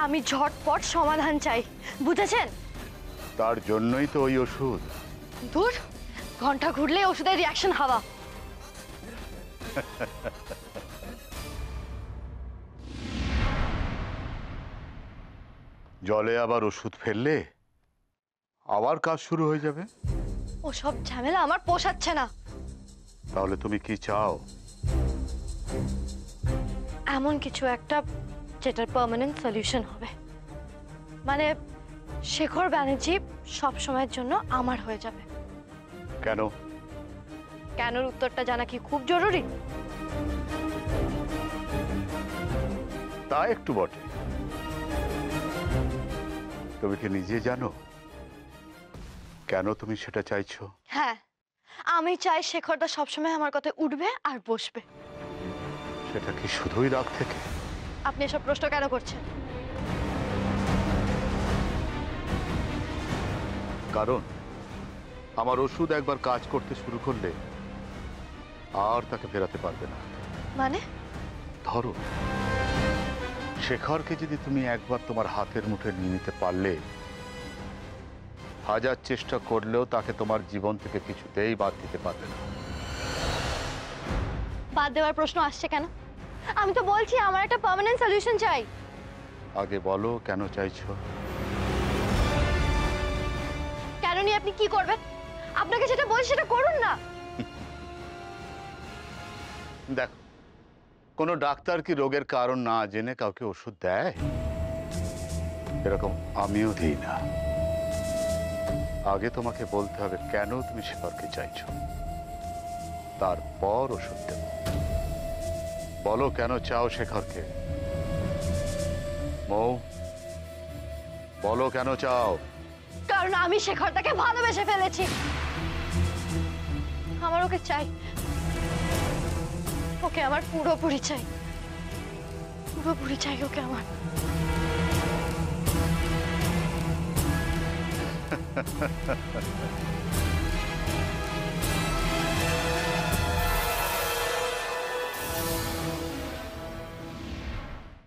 আমি ঝটপট সমাধান চাই, বুঝেছেন? তার জন্যই তো ওই ওষুধ। দূর, ঘন্টা ঘুরলে ওষুধের রিয়াকশন হাওয়া। জলে আবার ওষুধ ফেললে আবার কাজ শুরু হয়ে যাবে। ওসব ঝামেলা আমার পোষাচ্ছে না। তাহলে তুমি কি চাও? এমন কিছু একটা যেটার পার্মানেন্ট সলিউশন হবে, মানে শেখর ব্যানার্জি সব সময়ের জন্য আমার হয়ে যাবে। কেন? কেনর উত্তরটা জানা কি খুব জরুরি? তা একটু বটে। তুমি কি নিজে জানো কেন তুমি সেটা চাইছো? হ্যাঁ, আমি চাই শেখরদা সবসময় আমার কথায় উঠবে আর বসবে। সেটা কি শুধুই রাগ থেকে? আপনি এসব প্রশ্ন কেন করছেন? কারণ আমার ওষুধ একবার কাজ করতে শুরু করলে আর তাকে ফেরাতে পারবে না। মানে? ধরো, শেখরকে যদি তুমি একবার তোমার হাতের মুঠে নিয়ে নিতে পারলে, হাজার চেষ্টা করলেও তাকে তোমার জীবন থেকে কিছুতেই বাদ দিতে পারবে না। বাদ দেওয়ার প্রশ্ন আসছে কেন? আমি তো বলছি আমার একটা পার্মানেন্ট সলিউশন চাই। আগে বলো কেন চাইছো? কেন নিয়ে আপনি কি করবেন? আপনাকে যেটা বলছি সেটা করুন না। দেখো, কোনো ডাক্তার কি রোগের কারণ না জেনে কাউকে ওষুধ দেয়? এরকম আমিও দিই না। আগে তোমাকে বলতে হবে কেন তুমি শেখরকে চাইছো, তারপর ওষুধ দেব। বলো কেন চাও শেখরকে? মৌ, বলো কেন চাও? কারণ আমি শেখরদাকে ভালোবেসে ফেলেছি। আমার ওকে চাই, ওকে আমার পুরোপুরি চাই, পুরোপুরি চাই ওকে আমার।